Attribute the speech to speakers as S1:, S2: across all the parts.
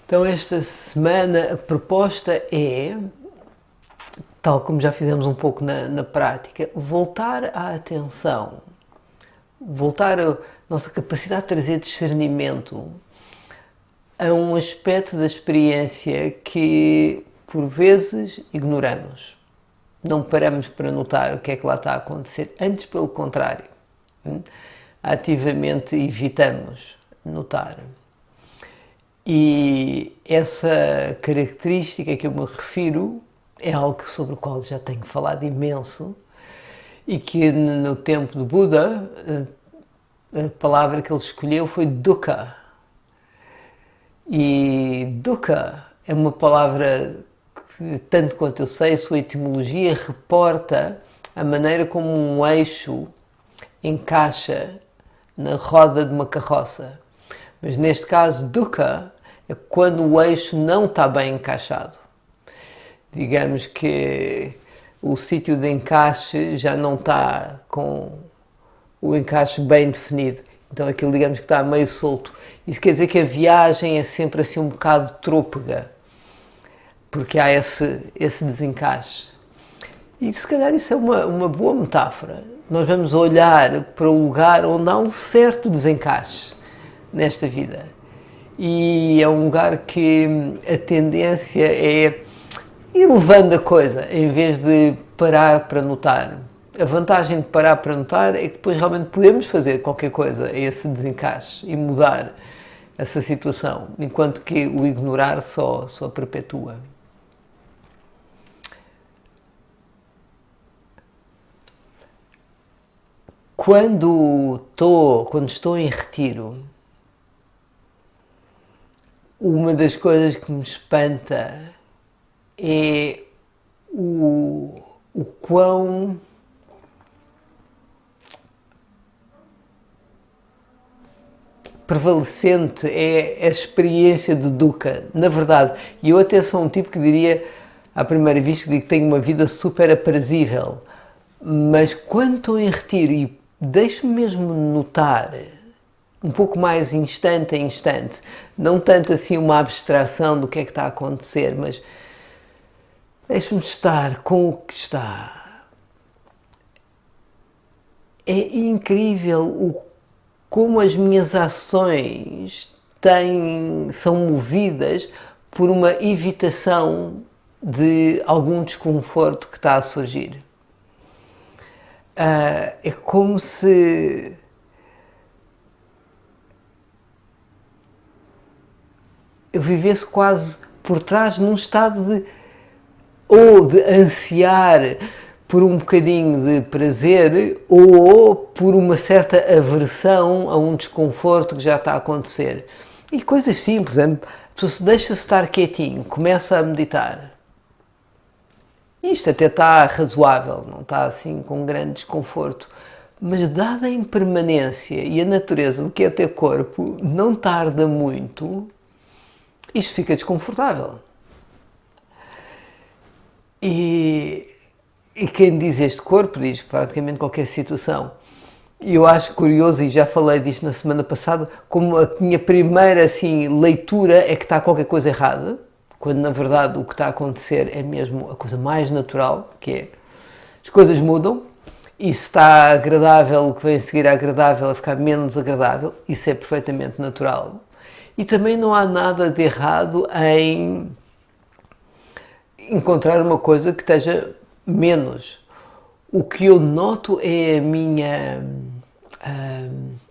S1: Então esta semana a proposta é, tal como já fizemos um pouco na prática, voltar a atenção, voltar a nossa capacidade de trazer discernimento a um aspecto da experiência que por vezes ignoramos. Não paramos para notar o que é que lá está a acontecer, antes pelo contrário, ativamente evitamos notar. E essa característica que eu me refiro é algo sobre o qual já tenho falado imenso e que no tempo do Buda a palavra que ele escolheu foi dukkha. E dukkha é uma palavra que, tanto quanto eu sei, a sua etimologia reporta a maneira como um eixo encaixa na roda de uma carroça. Mas neste caso, dukkha é quando o eixo não está bem encaixado. Digamos que o sítio de encaixe já não está com o encaixe bem definido. Então aquilo, digamos que está meio solto. Isso quer dizer que a viagem é sempre assim um bocado trôpega, porque há esse desencaixe. E se calhar isso é uma boa metáfora. Nós vamos olhar para o lugar onde há um certo desencaixe nesta vida. E é um lugar que a tendência é ir levando a coisa, em vez de parar para notar. A vantagem de parar para notar é que depois realmente podemos fazer qualquer coisa a esse desencaixe e mudar essa situação, enquanto que o ignorar só perpetua. Quando estou em retiro, uma das coisas que me espanta é o quão prevalecente é a experiência de dukkha. Na verdade, e eu até sou um tipo que diria, à primeira vista, que tenho uma vida super aprazível, mas quando estou em retiro e deixo-me mesmo notar um pouco mais instante a instante, não tanto assim uma abstração do que é que está a acontecer, mas deixo-me estar com o que está. É incrível como as minhas ações são movidas por uma evitação de algum desconforto que está a surgir. É como se eu vivesse quase por trás num estado de ansiar por um bocadinho de prazer ou por uma certa aversão a um desconforto que já está a acontecer. E coisas simples, a pessoa se deixa estar quietinho, começa a meditar. Isto até está razoável, não está assim com grande desconforto. Mas dada a impermanência e a natureza do que é ter corpo, não tarda muito, isto fica desconfortável. E quem diz este corpo diz praticamente qualquer situação. E eu acho curioso, e já falei disto na semana passada, como a minha primeira assim, leitura é que está qualquer coisa errada, quando na verdade o que está a acontecer é mesmo a coisa mais natural, que é as coisas mudam, e se está agradável, o que vem a seguir é agradável, a ficar menos agradável, isso é perfeitamente natural. E também não há nada de errado em encontrar uma coisa que esteja menos. O que eu noto é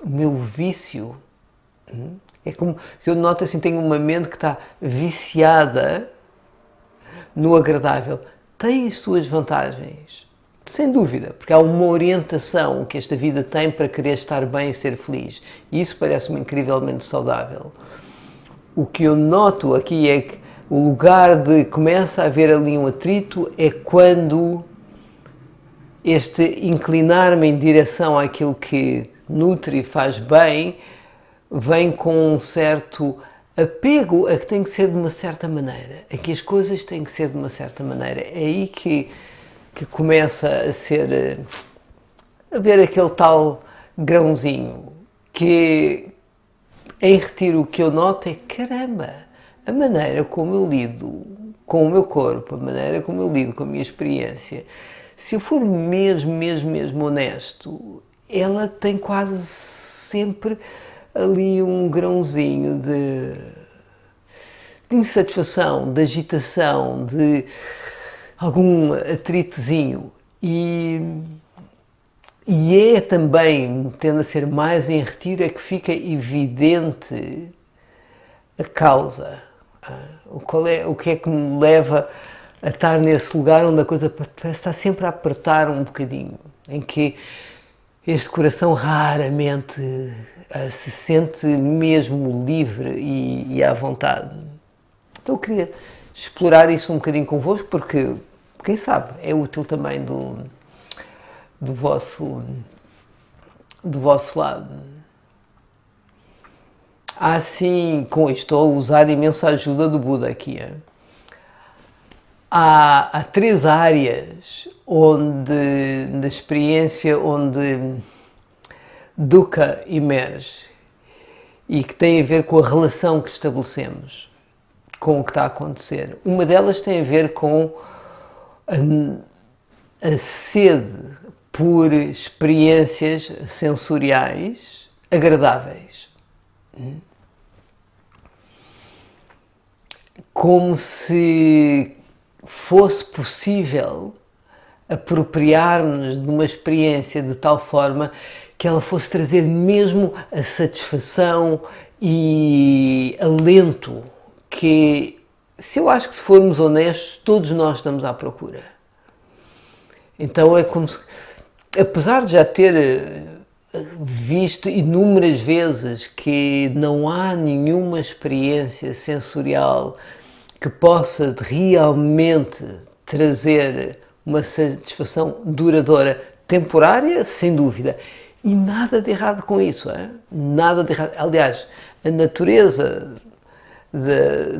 S1: o meu vício. É como que eu noto assim, tenho uma mente que está viciada no agradável. Tem as suas vantagens, sem dúvida, porque há uma orientação que esta vida tem para querer estar bem e ser feliz. E isso parece-me incrivelmente saudável. O que eu noto aqui é que o lugar de começa a haver ali um atrito é quando este inclinar-me em direção àquilo que nutre e faz bem vem com um certo apego a que tem que ser de uma certa maneira, a que as coisas têm que ser de uma certa maneira. É aí que começa a ver aquele tal grãozinho que em retiro o que eu noto é caramba, a maneira como eu lido com o meu corpo, a maneira como eu lido com a minha experiência, se eu for mesmo honesto, ela tem quase sempre ali um grãozinho de insatisfação, de agitação, de algum atritozinho. E é também, tendo a ser mais em retiro, é que fica evidente a causa. O que é que me leva a estar nesse lugar onde a coisa parece estar sempre a apertar um bocadinho, em que este coração raramente se sente mesmo livre e à vontade. Então eu queria explorar isso um bocadinho convosco, porque, quem sabe, é útil também do vosso lado. Assim, estou a usar imensa ajuda do Buda aqui. Há 3 áreas da experiência onde dukkha emerge e que tem a ver com a relação que estabelecemos com o que está a acontecer. Uma delas tem a ver com a sede por experiências sensoriais agradáveis. Como se fosse possível apropriar-nos de uma experiência de tal forma que ela fosse trazer mesmo a satisfação e alento que, se eu acho que se formos honestos, todos nós estamos à procura. Então é como se, apesar de já ter visto inúmeras vezes que não há nenhuma experiência sensorial que possa realmente trazer uma satisfação duradoura, temporária, sem dúvida. E nada de errado com isso, nada de errado. Aliás, a natureza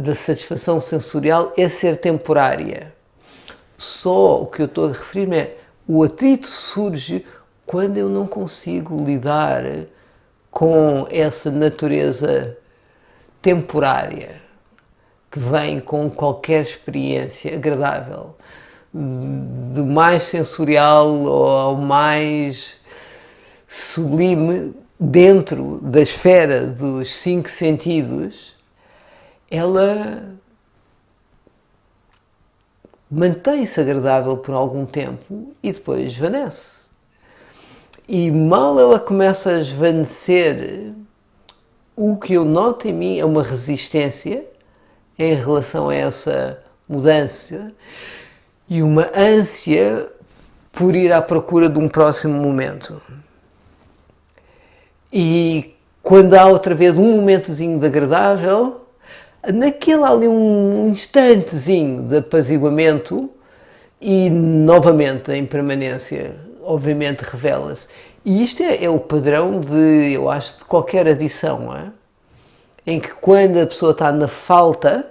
S1: da satisfação sensorial é ser temporária. Só o que eu estou a referir-me é o atrito surge quando eu não consigo lidar com essa natureza temporária que vem com qualquer experiência agradável, do mais sensorial ao mais sublime, dentro da esfera dos 5 sentidos, ela mantém-se agradável por algum tempo e depois esvanece. E mal ela começa a esvanecer, o que eu noto em mim é uma resistência em relação a essa mudança e uma ânsia por ir à procura de um próximo momento. E quando há outra vez um momentozinho de agradável, naquele ali um instantezinho de apaziguamento e novamente a impermanência obviamente revela-se. E isto é o padrão eu acho, de qualquer adição, em que quando a pessoa está na falta,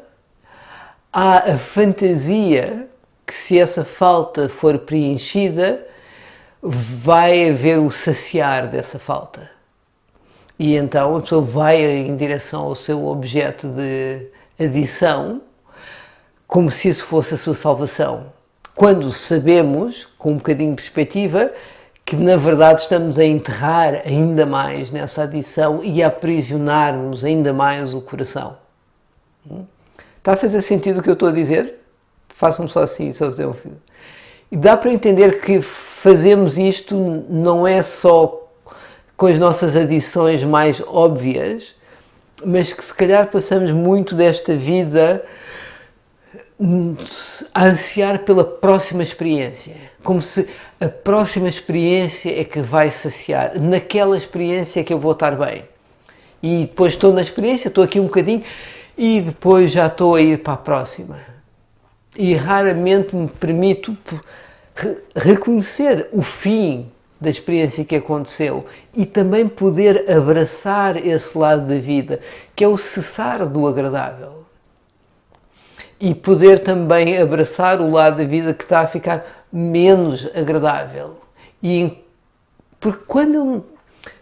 S1: há a fantasia que se essa falta for preenchida, vai haver o saciar dessa falta. E então a pessoa vai em direção ao seu objeto de adição, como se isso fosse a sua salvação. Quando sabemos, com um bocadinho de perspectiva, que na verdade estamos a enterrar ainda mais nessa adição e a aprisionar-nos ainda mais o coração. Está a fazer sentido o que eu estou a dizer? Façam-me só assim, só ter um filho. E dá para entender que fazemos isto não é só com as nossas adições mais óbvias, mas que se calhar passamos muito desta vida a ansiar pela próxima experiência, como se a próxima experiência é que vai saciar, naquela experiência é que eu vou estar bem. E depois estou na experiência, estou aqui um bocadinho e depois já estou a ir para a próxima. E raramente me permito reconhecer o fim da experiência que aconteceu e também poder abraçar esse lado da vida, que é o cessar do agradável. E poder também abraçar o lado da vida que está a ficar menos agradável. Porque quando eu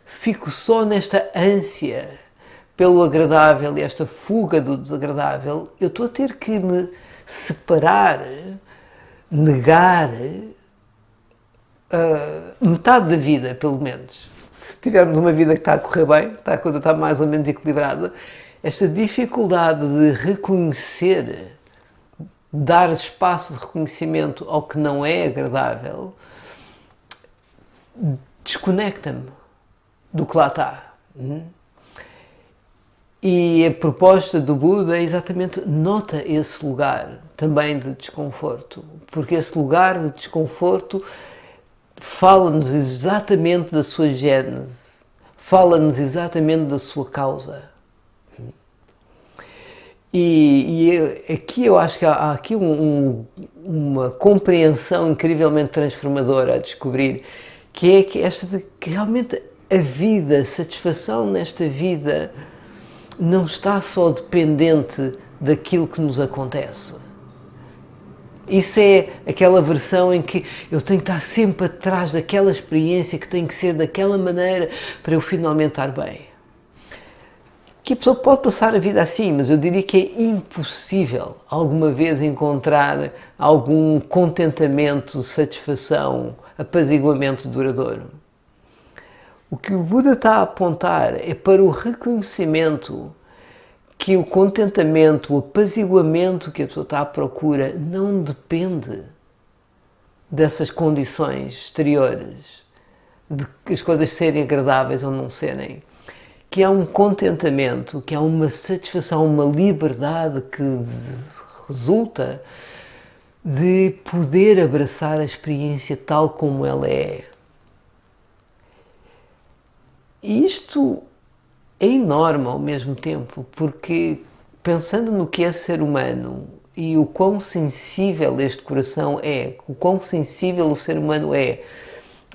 S1: fico só nesta ânsia pelo agradável e esta fuga do desagradável, eu estou a ter que me separar, negar metade da vida, pelo menos. Se tivermos uma vida que está a correr bem, a coisa está mais ou menos equilibrada, esta dificuldade de reconhecer, dar espaço de reconhecimento ao que não é agradável, desconecta-me do que lá está. E a proposta do Buda é exatamente nota esse lugar também de desconforto, porque esse lugar de desconforto fala-nos exatamente da sua gênese, fala-nos exatamente da sua causa. E aqui eu acho que há aqui uma compreensão incrivelmente transformadora a descobrir, que é que realmente a vida, a satisfação nesta vida não está só dependente daquilo que nos acontece. Isso é aquela versão em que eu tenho que estar sempre atrás daquela experiência que tem que ser daquela maneira para eu finalmente estar bem. Que a pessoa pode passar a vida assim, mas eu diria que é impossível alguma vez encontrar algum contentamento, satisfação, apaziguamento duradouro. O que o Buda está a apontar é para o reconhecimento que o contentamento, o apaziguamento que a pessoa está à procura não depende dessas condições exteriores, de que as coisas serem agradáveis ou não serem. Que há um contentamento, que há uma satisfação, uma liberdade que resulta de poder abraçar a experiência tal como ela é. E isto é enorme ao mesmo tempo, porque pensando no que é ser humano e o quão sensível este coração é, o quão sensível o ser humano é,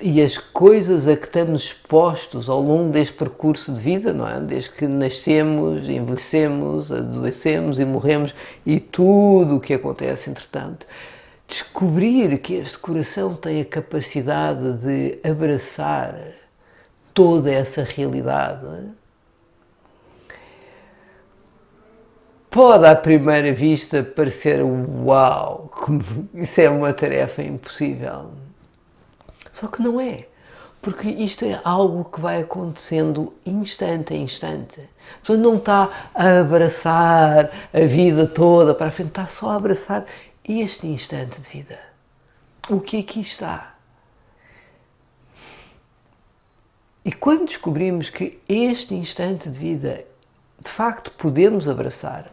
S1: e as coisas a que estamos expostos ao longo deste percurso de vida, não é? Desde que nascemos, envelhecemos, adoecemos e morremos, e tudo o que acontece entretanto, descobrir que este coração tem a capacidade de abraçar toda essa realidade, pode à primeira vista parecer uau, isso é uma tarefa impossível. Só que não é, porque isto é algo que vai acontecendo instante a instante. A pessoa não está a abraçar a vida toda para a frente, está só a abraçar este instante de vida. O que aqui está. E quando descobrimos que este instante de vida, de facto, podemos abraçar,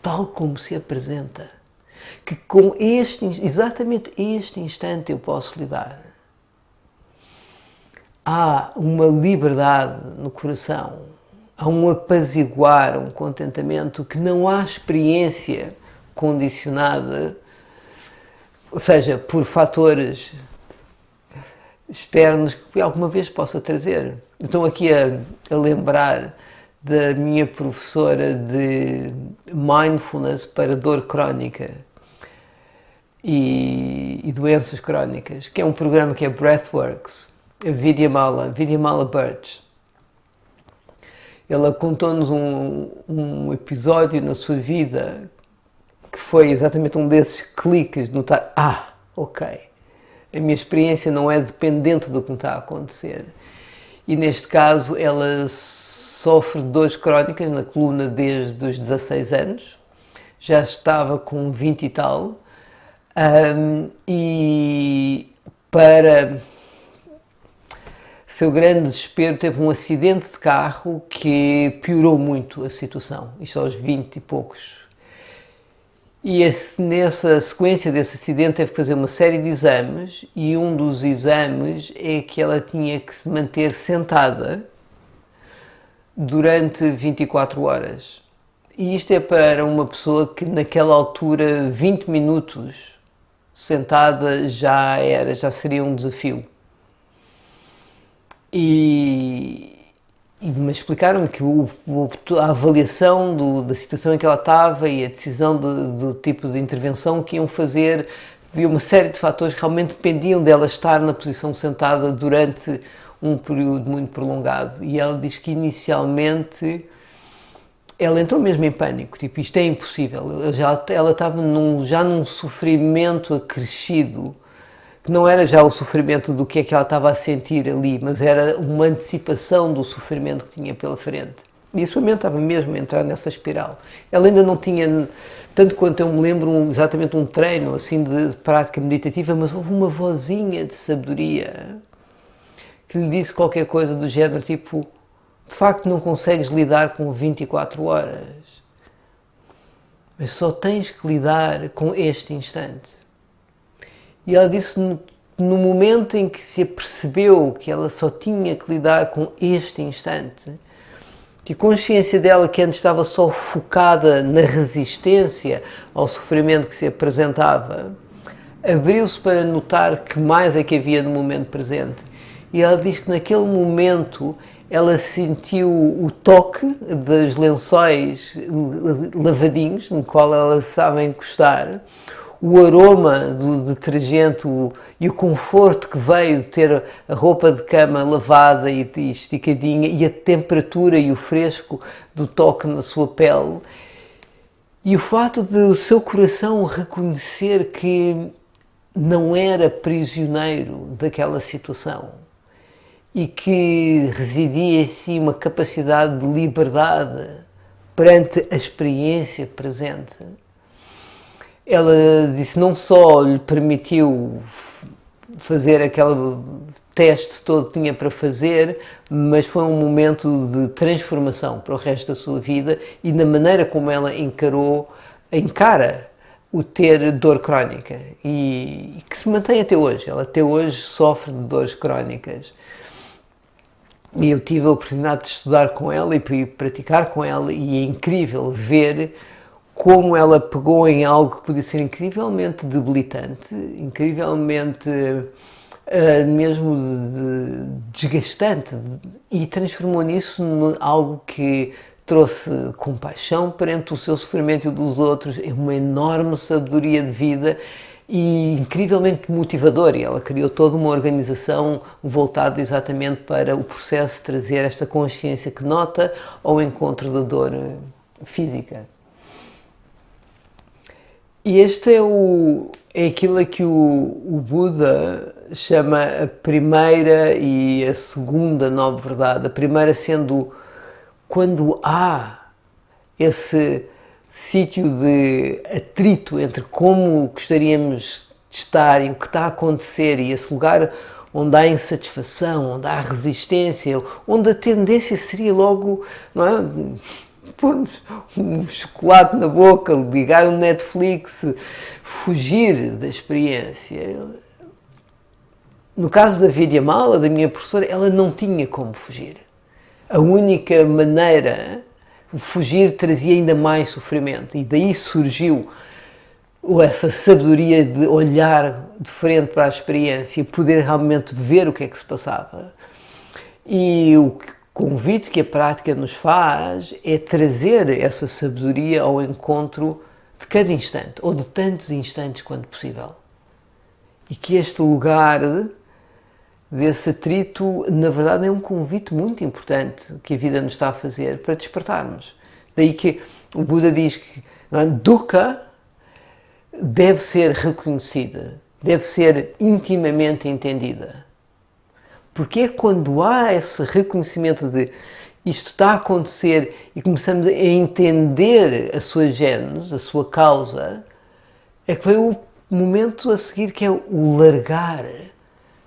S1: tal como se apresenta, que com exatamente este instante eu posso lidar, há uma liberdade no coração, há um apaziguar, um contentamento que não há experiência condicionada, ou seja, por fatores externos que alguma vez possa trazer. Estou aqui a lembrar da minha professora de mindfulness para dor crónica e doenças crónicas, que é um programa que é Breathworks, a Vidyamala Birch. Ela contou-nos um episódio na sua vida que foi exatamente um desses cliques de notar, ok, a minha experiência não é dependente do que me está a acontecer. E neste caso ela sofre de dores crónicas na coluna desde os 16 anos, já estava com 20 e tal, e para seu grande desespero teve um acidente de carro que piorou muito a situação, isto aos 20 e poucos. E nessa sequência desse acidente teve que fazer uma série de exames, e um dos exames é que ela tinha que se manter sentada durante 24 horas. E isto é para uma pessoa que naquela altura 20 minutos sentada já seria um desafio. Mas explicaram-me que a avaliação da situação em que ela estava e a decisão do tipo de intervenção que iam fazer, havia uma série de fatores que realmente dependiam dela estar na posição sentada durante um período muito prolongado. E ela diz que inicialmente ela entrou mesmo em pânico, tipo, isto é impossível. Ela estava já num sofrimento acrescido, que não era já o sofrimento do que é que ela estava a sentir ali, mas era uma antecipação do sofrimento que tinha pela frente. E a sua mente estava mesmo a entrar nessa espiral. Ela ainda não tinha, tanto quanto eu me lembro, exatamente um treino assim de prática meditativa, mas houve uma vozinha de sabedoria que lhe disse qualquer coisa do género, tipo, de facto não consegues lidar com 24 horas, mas só tens que lidar com este instante. E ela disse no momento em que se apercebeu que ela só tinha que lidar com este instante, que a consciência dela, que antes estava só focada na resistência ao sofrimento que se apresentava, abriu-se para notar que mais é que havia no momento presente. E ela diz que naquele momento ela sentiu o toque dos lençóis lavadinhos, no qual ela estava a encostar, o aroma do detergente e o conforto que veio de ter a roupa de cama lavada e esticadinha, e a temperatura e o fresco do toque na sua pele, e o fato de o seu coração reconhecer que não era prisioneiro daquela situação e que residia em si uma capacidade de liberdade perante a experiência presente. Ela disse, não só lhe permitiu fazer aquele teste todo que tinha para fazer, mas foi um momento de transformação para o resto da sua vida e na maneira como ela encara o ter dor crónica e que se mantém até hoje. Ela até hoje sofre de dores crónicas. E eu tive a oportunidade de estudar com ela e praticar com ela, e é incrível ver como ela pegou em algo que podia ser incrivelmente debilitante, incrivelmente mesmo desgastante, e transformou nisso em algo que trouxe compaixão perante o seu sofrimento e dos outros, uma enorme sabedoria de vida e incrivelmente motivador. E ela criou toda uma organização voltada exatamente para o processo de trazer esta consciência que nota ao encontro da dor física. E este é aquilo a que o Buda chama a primeira e a segunda nobre verdade. A primeira sendo quando há esse sítio de atrito entre como gostaríamos de estar e o que está a acontecer, e esse lugar onde há insatisfação, onde há resistência, onde a tendência seria logo, não é, pôr um chocolate na boca, ligar o Netflix, fugir da experiência. No caso da Vidyamala, da minha professora, ela não tinha como fugir. A única maneira de fugir trazia ainda mais sofrimento, e daí surgiu essa sabedoria de olhar de frente para a experiência e poder realmente ver o que é que se passava. E o convite que a prática nos faz é trazer essa sabedoria ao encontro de cada instante, ou de tantos instantes quanto possível. E que este lugar desse atrito, na verdade, é um convite muito importante que a vida nos está a fazer para despertarmos. Daí que o Buda diz que dukkha deve ser reconhecida, deve ser intimamente entendida. Porque é quando há esse reconhecimento de isto está a acontecer e começamos a entender a sua gênese, a sua causa, é que vem o momento a seguir, que é o largar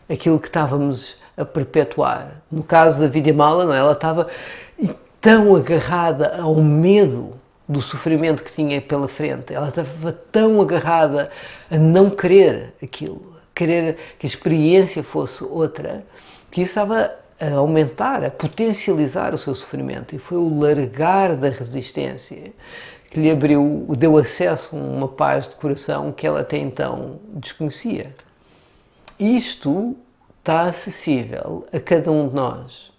S1: aquilo que estávamos a perpetuar. No caso da Vidyamala, não é? Ela estava tão agarrada ao medo do sofrimento que tinha pela frente, ela estava tão agarrada a não querer aquilo, a querer que a experiência fosse outra, que isso estava a aumentar, a potencializar o seu sofrimento. E foi o largar da resistência que lhe deu acesso a uma paz de coração que ela até então desconhecia. Isto está acessível a cada um de nós.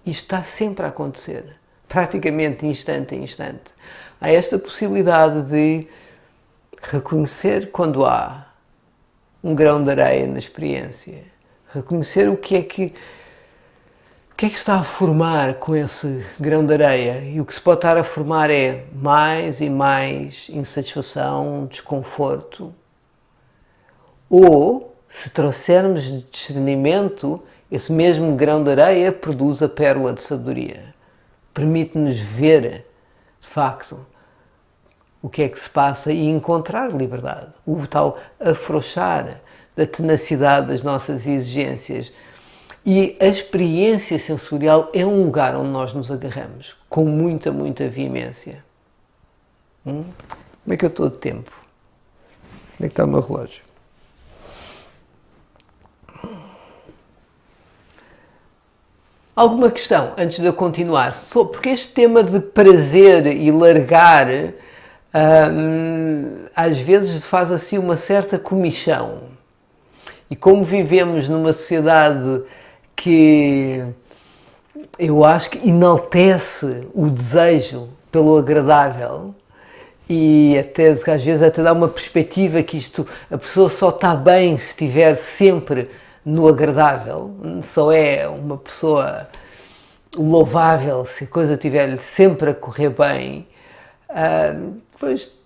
S1: Isto está sempre a acontecer, praticamente instante a instante. Há esta possibilidade de reconhecer quando há um grão de areia na experiência, reconhecer o que é que que é que se está a formar com esse grão de areia? E o que se pode estar a formar é mais e mais insatisfação, desconforto. Ou, se trouxermos de discernimento, esse mesmo grão de areia produz a pérola de sabedoria. Permite-nos ver, de facto, o que é que se passa e encontrar liberdade. O tal afrouxar da tenacidade das nossas exigêncies. E a experiência sensorial é um lugar onde nós nos agarramos, com muita, muita veemência. Como é que eu estou de tempo? Onde é que está o meu relógio? Alguma questão, antes de eu continuar? Porque este tema de prazer e largar às vezes faz assim uma certa comichão. E como vivemos numa sociedade que eu acho que enaltece o desejo pelo agradável e até às vezes até dá uma perspectiva que a pessoa só está bem se estiver sempre no agradável, só é uma pessoa louvável se a coisa estiver sempre a correr bem. Depois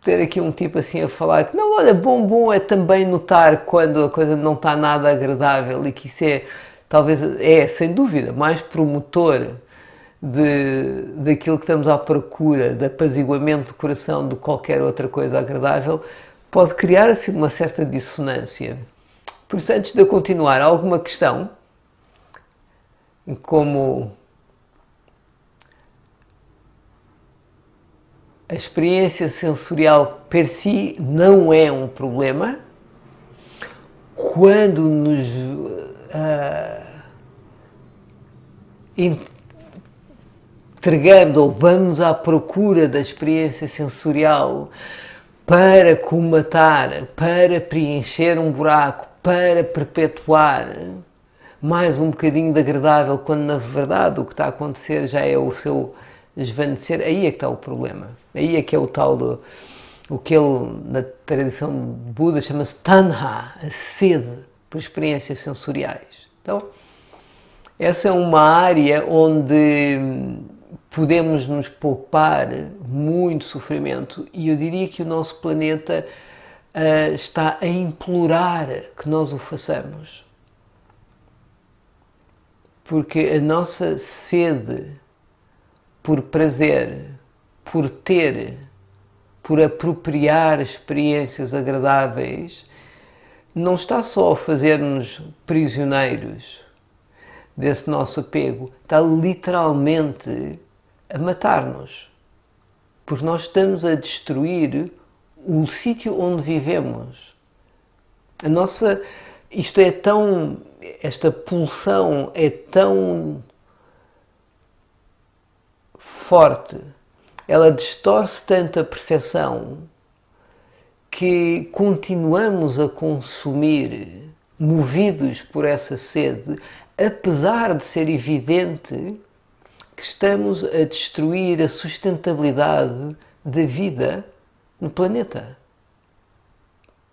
S1: ter aqui um tipo assim a falar que não, olha, bom é também notar quando a coisa não está nada agradável e que isso é, talvez, sem dúvida, mais promotor daquilo que estamos à procura, de apaziguamento do coração, de qualquer outra coisa agradável, pode criar assim uma certa dissonância. Por isso, antes de eu continuar, alguma questão? Como a experiência sensorial per si não é um problema. Quando nos entregamos ou vamos à procura da experiência sensorial para colmatar, para preencher um buraco, para perpetuar mais um bocadinho de agradável, quando na verdade o que está a acontecer já é o seu esvanecer, aí é que está o problema. Aí é que é o tal o que ele, na tradição de Buda, chama-se tanha, a sede por experiências sensoriais. Então, essa é uma área onde podemos nos poupar muito sofrimento e eu diria que o nosso planeta está a implorar que nós o façamos. Porque a nossa sede por prazer, por ter, por apropriar experiências agradáveis, não está só a fazer-nos prisioneiros desse nosso apego, está literalmente a matar-nos. Porque nós estamos a destruir o sítio onde vivemos. Isto é tão, esta pulsão é tão forte, ela distorce tanto a percepção que continuamos a consumir, movidos por essa sede, apesar de ser evidente que estamos a destruir a sustentabilidade da vida no planeta.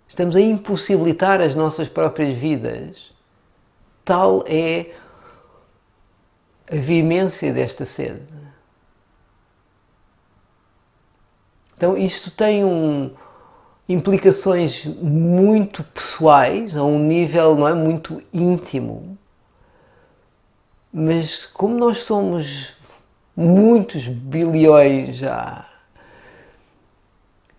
S1: Estamos a impossibilitar as nossas próprias vidas. Tal é a veemência desta sede. Então isto tem implicações muito pessoais, a um nível não é, muito íntimo. Mas como nós somos muitos bilhões já,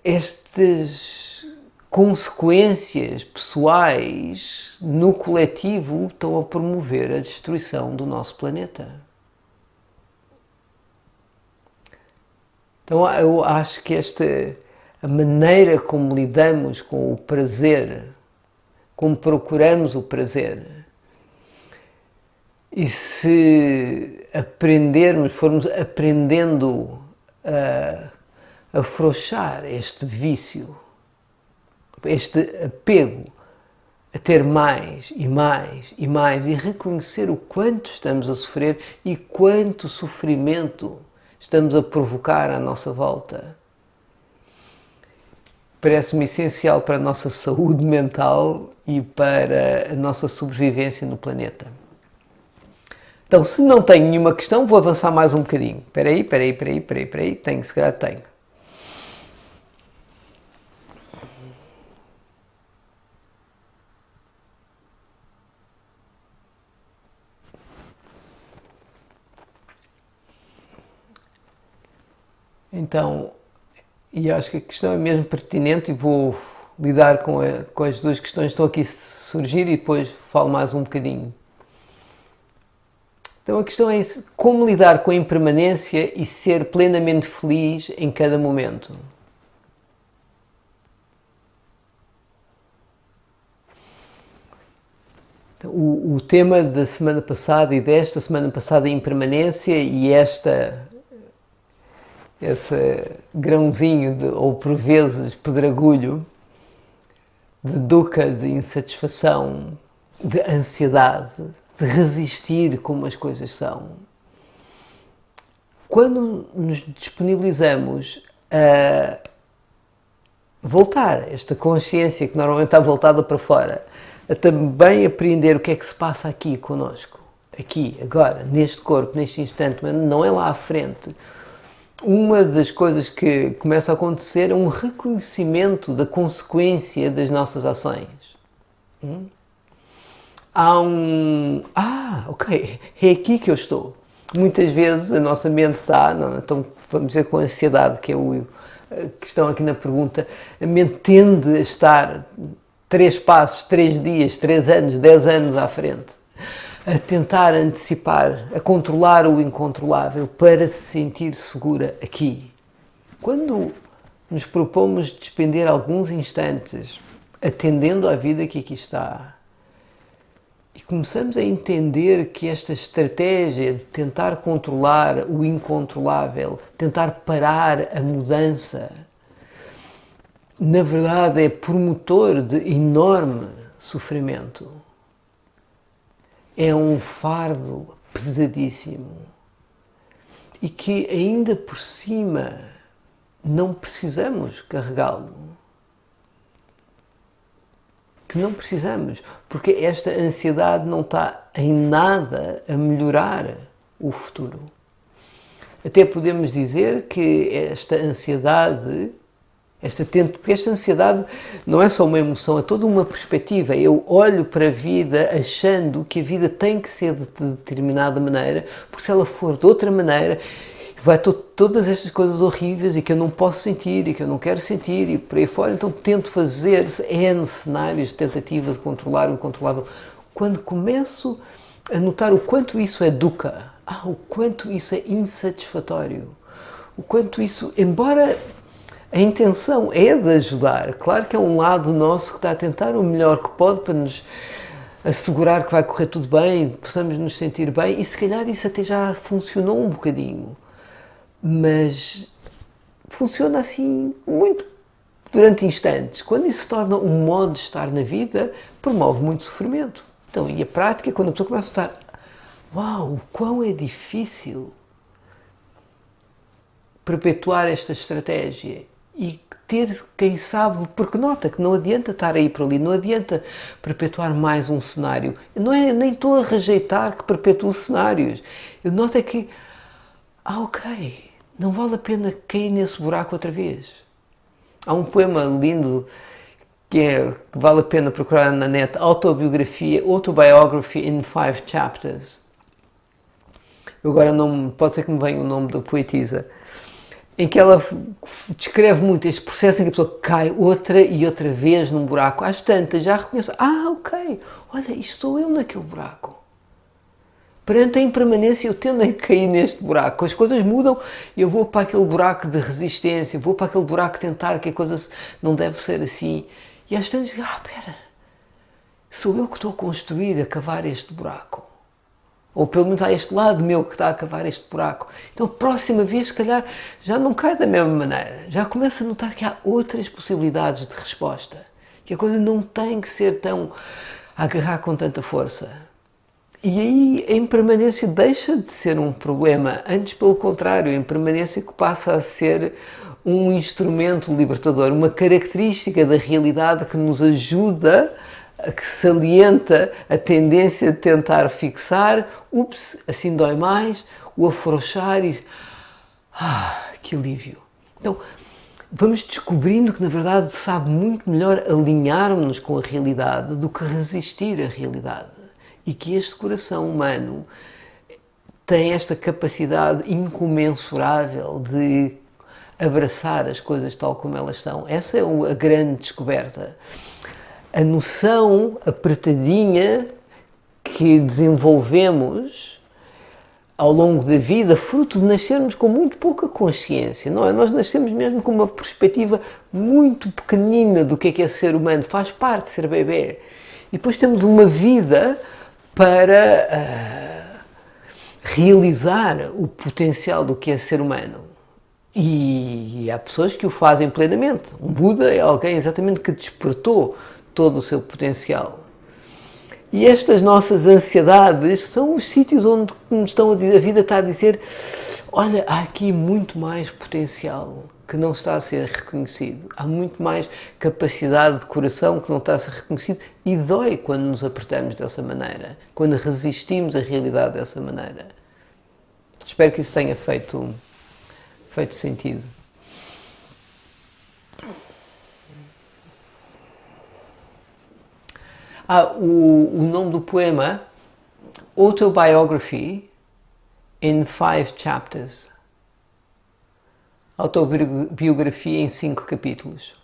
S1: estas consequências pessoais no coletivo estão a promover a destruição do nosso planeta. Então eu acho que a maneira como lidamos com o prazer, como procuramos o prazer, e se formos aprendendo a afrouxar este vício, este apego a ter mais e mais e mais e reconhecer o quanto estamos a sofrer e quanto sofrimento estamos a provocar à nossa volta. Parece-me essencial para a nossa saúde mental e para a nossa sobrevivência no planeta. Então, se não tenho nenhuma questão, vou avançar mais um bocadinho. Espera aí, tenho, se calhar tenho. Então, e acho que a questão é mesmo pertinente e vou lidar com as duas questões que estão aqui a surgir e depois falo mais um bocadinho. Então a questão é como lidar com a impermanência e ser plenamente feliz em cada momento. Então, o tema da semana passada e desta semana passada é impermanência e esse grãozinho ou por vezes pedregulho de dukkha, de insatisfação, de ansiedade, de resistir como as coisas são. Quando nos disponibilizamos a voltar, esta consciência que normalmente está voltada para fora, a também apreender o que é que se passa aqui connosco, aqui, agora, neste corpo, neste instante, mas não é lá à frente. Uma das coisas que começa a acontecer é um reconhecimento da consequência das nossas ações. Há ok, é aqui que eu estou. Muitas vezes a nossa mente está, então vamos dizer com a ansiedade, que é a questão aqui na pergunta, a mente tende a estar 3 passos, 3 dias, 3 anos, 10 anos à frente, a tentar antecipar, a controlar o incontrolável para se sentir segura aqui. Quando nos propomos despender alguns instantes atendendo à vida que aqui está e começamos a entender que esta estratégia de tentar controlar o incontrolável, tentar parar a mudança, na verdade é promotor de enorme sofrimento. É um fardo pesadíssimo e que ainda por cima não precisamos carregá-lo. Que não precisamos, porque esta ansiedade não está em nada a melhorar o futuro. Até podemos dizer que esta ansiedade, porque esta ansiedade não é só uma emoção, é toda uma perspectiva. Eu olho para a vida achando que a vida tem que ser de determinada maneira, porque se ela for de outra maneira, vai todas estas coisas horríveis e que eu não posso sentir e que eu não quero sentir e por aí fora. Então tento fazer N cenários de tentativas de controlar o incontrolável. Quando começo a notar o quanto isso é dukkha, o quanto isso é insatisfatório, o quanto isso, embora a intenção é de ajudar, claro que é um lado nosso que está a tentar o melhor que pode para nos assegurar que vai correr tudo bem, possamos nos sentir bem, e se calhar isso até já funcionou um bocadinho, mas funciona assim muito durante instantes. Quando isso se torna um modo de estar na vida, promove muito sofrimento. Então, e a prática, quando a pessoa começa a notar, uau, o quão é difícil perpetuar esta estratégia e ter, quem sabe, porque nota que não adianta estar aí por ali, não adianta perpetuar mais um cenário. Nem estou a rejeitar que perpetue cenários. Eu noto é que, ok, não vale a pena cair nesse buraco outra vez. Há um poema lindo que vale a pena procurar na net, Autobiography in 5 Chapters. Agora não pode ser que me venha o nome da poetisa, em que ela descreve muito este processo em que a pessoa cai outra e outra vez num buraco. Às tantas já reconheço, ok, olha, isto sou eu naquele buraco. Perante a impermanência eu tendo a cair neste buraco. As coisas mudam e eu vou para aquele buraco de resistência, vou para aquele buraco de tentar que a coisa não deve ser assim. E às tantas digo, espera, sou eu que estou a construir, a cavar este buraco. Ou pelo menos há este lado meu que está a cavar este buraco. Então a próxima vez, se calhar, já não cai da mesma maneira. Já começa a notar que há outras possibilidades de resposta. Que a coisa não tem que ser tão a agarrar com tanta força. E aí a impermanência deixa de ser um problema. Antes, pelo contrário, a impermanência que passa a ser um instrumento libertador, uma característica da realidade que nos ajuda que salienta a tendência de tentar fixar, ups, assim dói mais, o afrouxar e... que alívio. Então, vamos descobrindo que, na verdade, sabe muito melhor alinharmos-nos com a realidade do que resistir à realidade. E que este coração humano tem esta capacidade incomensurável de abraçar as coisas tal como elas são. Essa é a grande descoberta. A noção apertadinha que desenvolvemos ao longo da vida, fruto de nascermos com muito pouca consciência, não é? Nós nascemos mesmo com uma perspectiva muito pequenina do que é ser humano, faz parte de ser bebê. E depois temos uma vida para realizar o potencial do que é ser humano. E há pessoas que o fazem plenamente. Um Buda é alguém exatamente que despertou todo o seu potencial. E estas nossas ansiedades são os sítios onde a vida está a dizer: olha, há aqui muito mais potencial que não está a ser reconhecido. Há muito mais capacidade de coração que não está a ser reconhecido, e dói quando nos apertamos dessa maneira, quando resistimos à realidade dessa maneira. Espero que isso tenha feito sentido. O nome do poema, Autobiography in 5 Chapters. Autobiografia em 5 capítulos.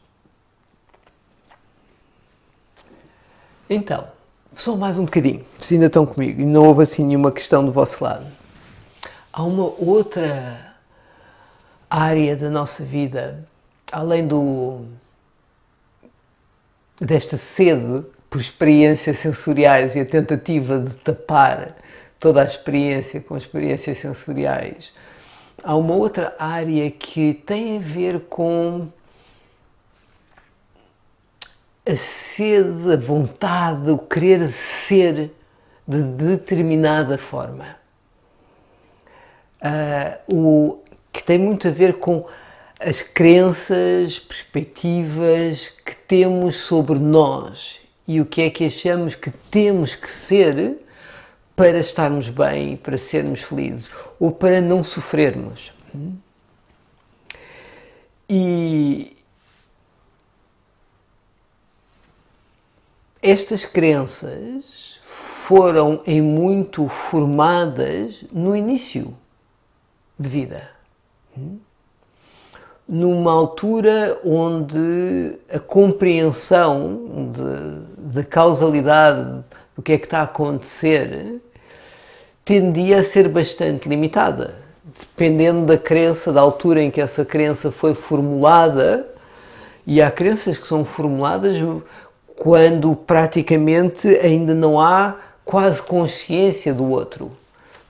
S1: Então, só mais um bocadinho, se ainda estão comigo e não houve assim nenhuma questão do vosso lado. Há uma outra área da nossa vida, além desta sede por experiências sensoriais e a tentativa de tapar toda a experiência com experiências sensoriais, há uma outra área que tem a ver com a sede, a vontade, o querer ser de determinada forma. Que tem muito a ver com as crenças, perspectivas que temos sobre nós e o que é que achamos que temos que ser para estarmos bem, para sermos felizes ou para não sofrermos. E estas crenças foram em muito formadas no início de vida. Numa altura onde a compreensão da causalidade do que é que está a acontecer tendia a ser bastante limitada, dependendo da crença, da altura em que essa crença foi formulada, e há crenças que são formuladas quando praticamente ainda não há quase consciência do outro.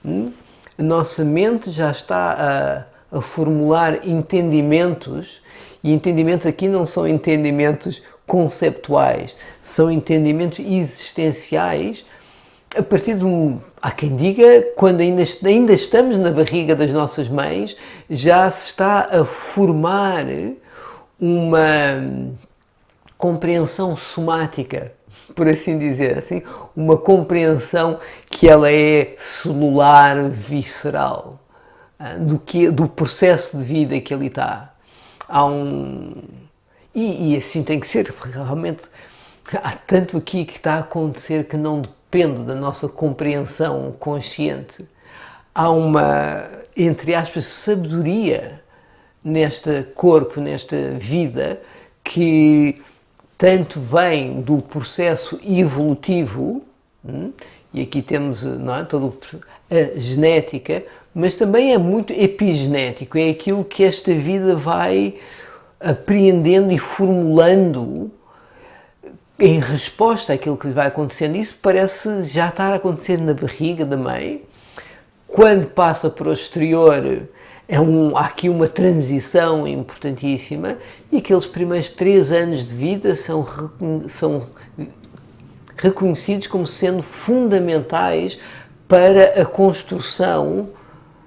S1: A nossa mente já está a formular entendimentos, e entendimentos aqui não são entendimentos conceptuais, são entendimentos existenciais a partir de há quem diga, quando ainda estamos na barriga das nossas mães, já se está a formar uma compreensão somática, por assim dizer, assim, uma compreensão que ela é celular, visceral, do processo de vida que ali está. E assim tem que ser, porque realmente há tanto aqui que está a acontecer que não depende da nossa compreensão consciente. Há uma, entre aspas, sabedoria neste corpo, nesta vida, que tanto vem do processo evolutivo, e aqui temos, não é, toda a genética, mas também é muito epigenético, é aquilo que esta vida vai apreendendo e formulando em resposta àquilo que lhe vai acontecendo. Isso parece já estar a acontecer na barriga da mãe. Quando passa para o exterior, há aqui uma transição importantíssima, e aqueles primeiros 3 anos de vida são reconhecidos como sendo fundamentais para a construção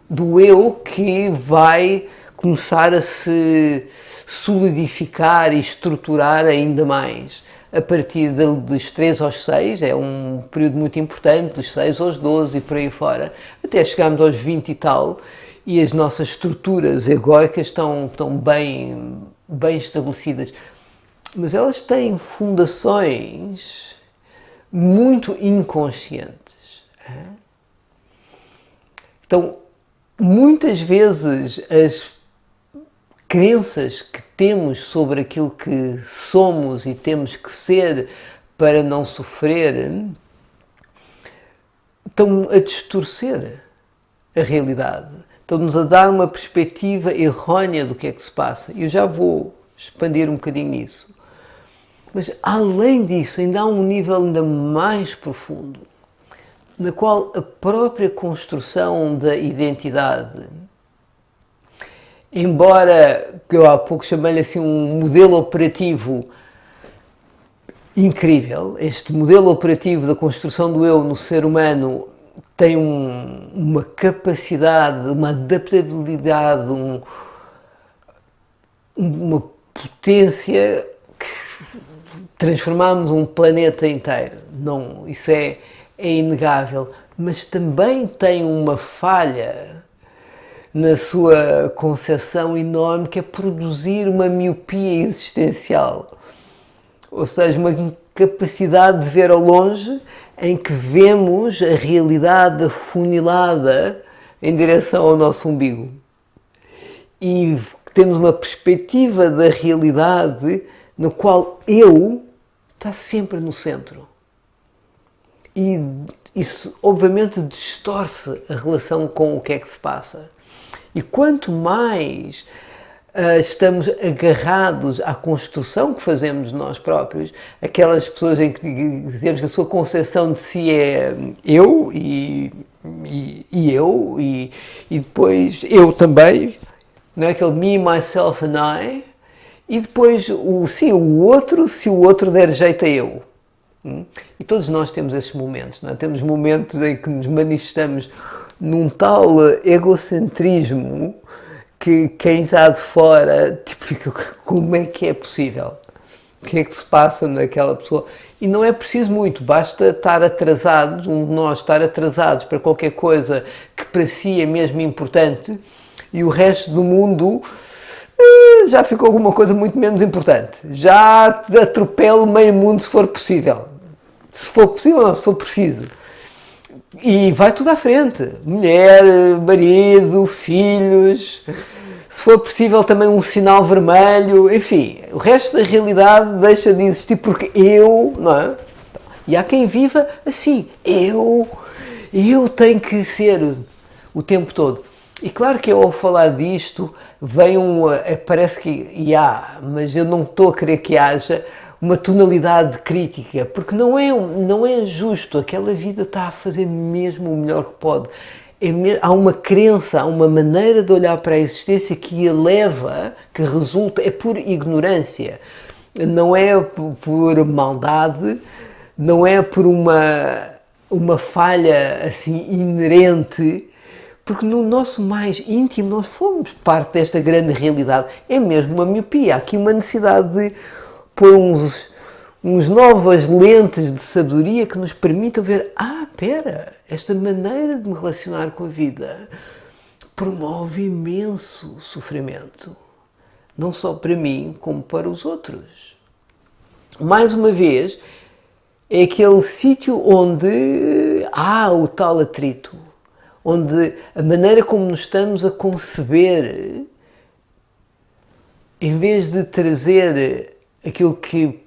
S1: do eu que vai começar a se solidificar e estruturar ainda mais. a partir dos 3 aos 6, é um período muito importante, dos 6 aos 12 e por aí fora, até chegarmos aos 20 e tal, e as nossas estruturas egóicas estão bem estabelecidas. Mas elas têm fundações muito inconscientes. Então, muitas vezes as crenças que temos sobre aquilo que somos e temos que ser para não sofrer estão a distorcer a realidade. Estão-nos a dar uma perspectiva errónea do que é que se passa. E eu já vou expandir um bocadinho nisso. Mas, além disso, ainda há um nível ainda mais profundo, na qual a própria construção da identidade, embora que eu há pouco chamei-lhe assim um modelo operativo incrível, este modelo operativo da construção do eu no ser humano tem uma capacidade, uma adaptabilidade, uma potência que transformamos um planeta inteiro. Não, isso é inegável, mas também tem uma falha na sua concepção enorme, que é produzir uma miopia existencial. Ou seja, uma capacidade de ver ao longe em que vemos a realidade afunilada em direção ao nosso umbigo. E temos uma perspectiva da realidade no qual eu está sempre no centro. E isso, obviamente, distorce a relação com o que é que se passa. E quanto mais estamos agarrados à construção que fazemos de nós próprios, aquelas pessoas em que dizemos que a sua concepção de si é eu e eu e depois eu também, não é aquele me, myself and I, e depois se o outro der jeito a eu. E todos nós temos esses momentos, não é? Temos momentos em que nos manifestamos num tal egocentrismo que quem está de fora tipo, fica, como é que é possível? O que é que se passa naquela pessoa? E não é preciso muito, basta estar atrasados, um de nós estar atrasados para qualquer coisa que para si é mesmo importante e o resto do mundo já ficou alguma coisa muito menos importante. Já atropelo meio mundo se for possível. Se for possível, não, se for preciso. E vai tudo à frente. Mulher, marido, filhos, se for possível também um sinal vermelho, enfim, o resto da realidade deixa de existir porque eu, não é? E há quem viva assim, eu tenho que ser o tempo todo. E claro que eu ao falar disto, vem parece que há, mas eu não estou a querer que haja uma tonalidade crítica, porque não é justo, aquela vida está a fazer mesmo o melhor que pode. Há uma crença, há uma maneira de olhar para a existência que eleva, que resulta, é por ignorância, não é por maldade, não é por uma falha assim inerente, porque no nosso mais íntimo nós fomos parte desta grande realidade, é mesmo uma miopia, há aqui uma necessidade de pôr uns novas lentes de sabedoria que nos permitam ver, espera, esta maneira de me relacionar com a vida promove imenso sofrimento, não só para mim, como para os outros. Mais uma vez, é aquele sítio onde há o tal atrito, onde a maneira como nos estamos a conceber, em vez de trazer aquilo que,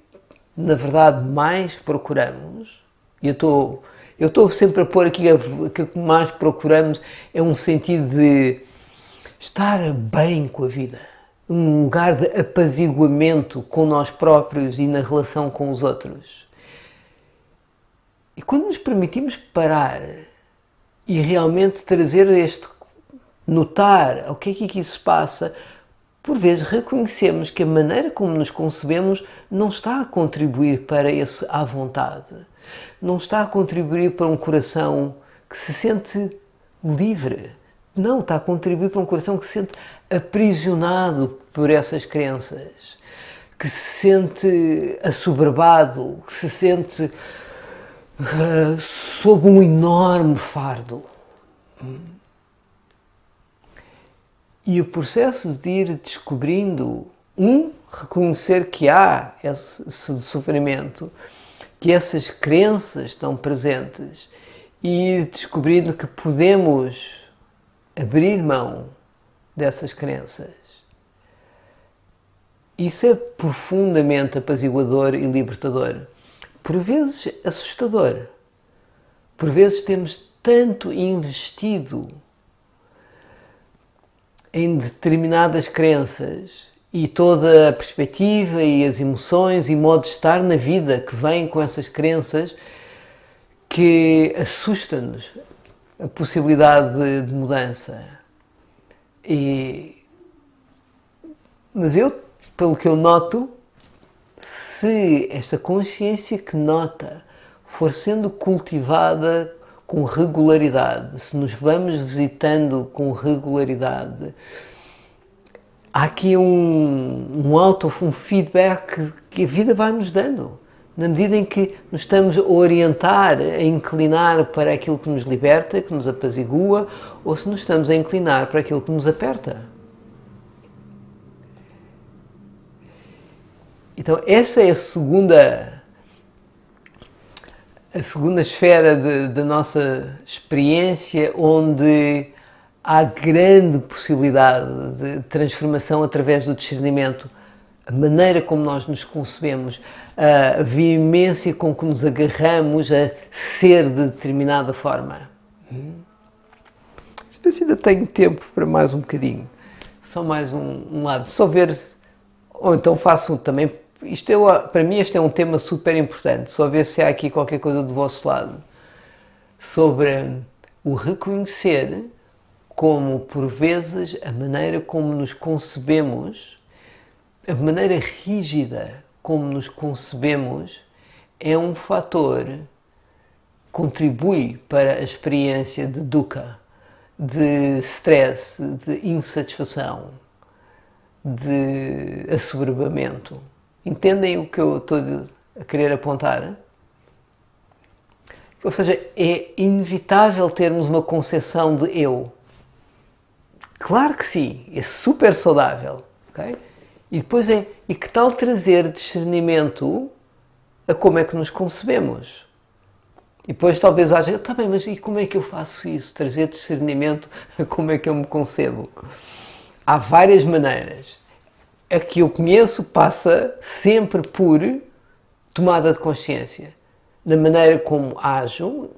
S1: na verdade, mais procuramos, e eu estou sempre a pôr aqui aquilo que mais procuramos é um sentido de estar bem com a vida, um lugar de apaziguamento com nós próprios e na relação com os outros. E quando nos permitimos parar e realmente trazer notar o que é que aqui se passa, por vezes reconhecemos que a maneira como nos concebemos não está a contribuir para esse à vontade, não está a contribuir para um coração que se sente livre, não, está a contribuir para um coração que se sente aprisionado por essas crenças, que se sente assoberbado, que se sente sob um enorme fardo. E o processo de ir descobrindo, reconhecer que há esse sofrimento, que essas crenças estão presentes, e ir descobrindo que podemos abrir mão dessas crenças. Isso é profundamente apaziguador e libertador. Por vezes assustador. Por vezes temos tanto investido em determinadas crenças e toda a perspectiva e as emoções e modo de estar na vida que vêm com essas crenças que assusta-nos a possibilidade de mudança. Mas eu, pelo que eu noto, se esta consciência que nota for sendo cultivada com regularidade, se nos vamos visitando com regularidade, há aqui um feedback que a vida vai nos dando. Na medida em que nos estamos a orientar, a inclinar para aquilo que nos liberta, que nos apazigua, ou se nos estamos a inclinar para aquilo que nos aperta. Então, essa é a segunda esfera da nossa experiência, onde há grande possibilidade de transformação através do discernimento, a maneira como nós nos concebemos, a veemência com que nos agarramos a ser de determinada forma. Se ainda tenho tempo para mais um bocadinho, só mais um lado, só ver, ou então faço também, para mim este é um tema super importante, só ver se há aqui qualquer coisa do vosso lado, sobre o reconhecer como, por vezes, a maneira como nos concebemos, a maneira rígida como nos concebemos, é um fator que contribui para a experiência de dukkha, de stress, de insatisfação, de assoberbamento. Entendem o que eu estou a querer apontar? Ou seja, é inevitável termos uma concepção de eu. Claro que sim, é super saudável, ok? E depois e que tal trazer discernimento a como é que nos concebemos? E depois talvez haja, tá bem, mas e como é que eu faço isso? Trazer discernimento a como é que eu me concebo? Há várias maneiras. A que eu conheço passa sempre por tomada de consciência. Da maneira como ajo,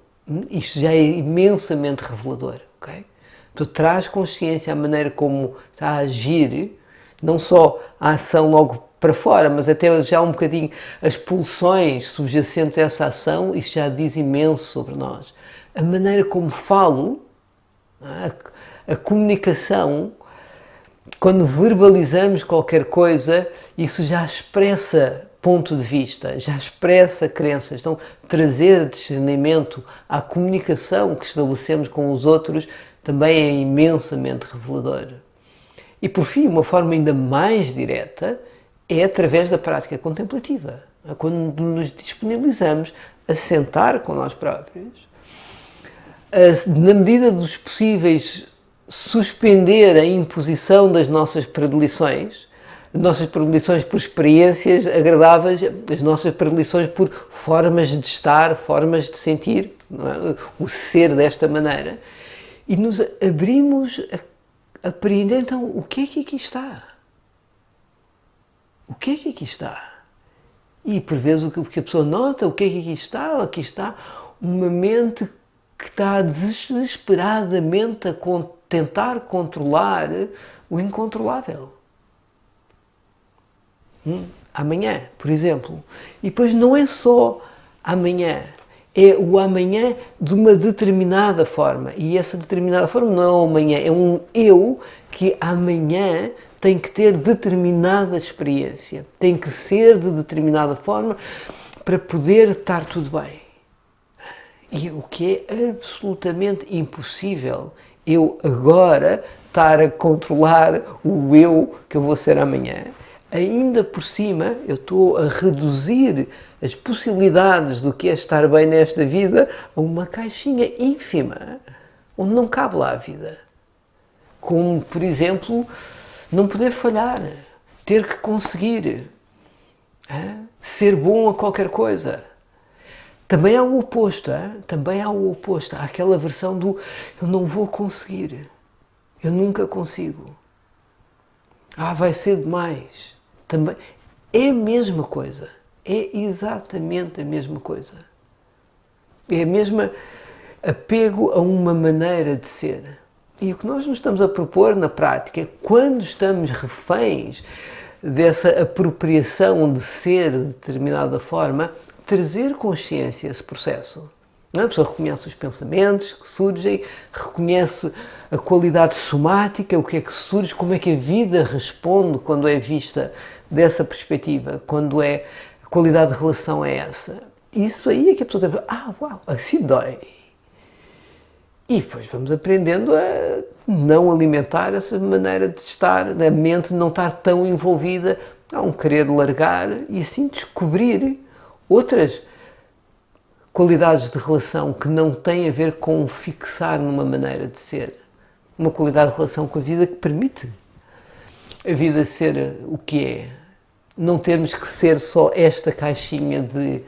S1: isto já é imensamente revelador, ok? Tu traz consciência à maneira como está a agir, não só a ação logo para fora, mas até já um bocadinho as pulsões subjacentes a essa ação, isso já diz imenso sobre nós. A maneira como falo, a comunicação, quando verbalizamos qualquer coisa, isso já expressa ponto de vista, já expressa crenças. Então, trazer discernimento à comunicação que estabelecemos com os outros também é imensamente revelador. E, por fim, uma forma ainda mais direta é através da prática contemplativa. Quando nos disponibilizamos a sentar com nós próprios, na medida dos possíveis, suspender a imposição das nossas predileções por experiências agradáveis, as nossas predileções por formas de estar, formas de sentir, não é? O ser desta maneira, e nos abrimos a apreender, então, o que é que aqui está? O que é que aqui está? E, por vezes, o que a pessoa nota, o que é que aqui está? Aqui está uma mente que está desesperadamente a tentar controlar o incontrolável. Amanhã, por exemplo. E depois não é só amanhã, é o amanhã de uma determinada forma. E essa determinada forma não é o amanhã, é um eu que amanhã tem que ter determinada experiência, tem que ser de determinada forma para poder estar tudo bem. E o que é absolutamente impossível, eu agora estar a controlar o eu que eu vou ser amanhã. ainda por cima eu estou a reduzir as possibilidades do que é estar bem nesta vida a uma caixinha ínfima, onde não cabe lá a vida. Como, por exemplo, não poder falhar, ter que conseguir, ser bom a qualquer coisa. Também há o oposto, também há o oposto. Há aquela versão do eu não vou conseguir, eu nunca consigo. Vai ser demais. Também é a mesma coisa. É exatamente a mesma coisa. É a mesma apego a uma maneira de ser. E o que nós nos estamos a propor na prática é quando estamos reféns dessa apropriação de ser de determinada forma, trazer consciência a esse processo. A pessoa reconhece os pensamentos que surgem, reconhece a qualidade somática, o que é que surge, como é que a vida responde quando é vista dessa perspectiva, quando a qualidade de relação é essa. Isso aí é que a pessoa tem uau, assim dói. E depois vamos aprendendo a não alimentar essa maneira de estar, a mente não estar tão envolvida, a um querer largar e assim descobrir outras qualidades de relação que não têm a ver com fixar numa maneira de ser. Uma qualidade de relação com a vida que permite a vida ser o que é. Não termos que ser só esta caixinha de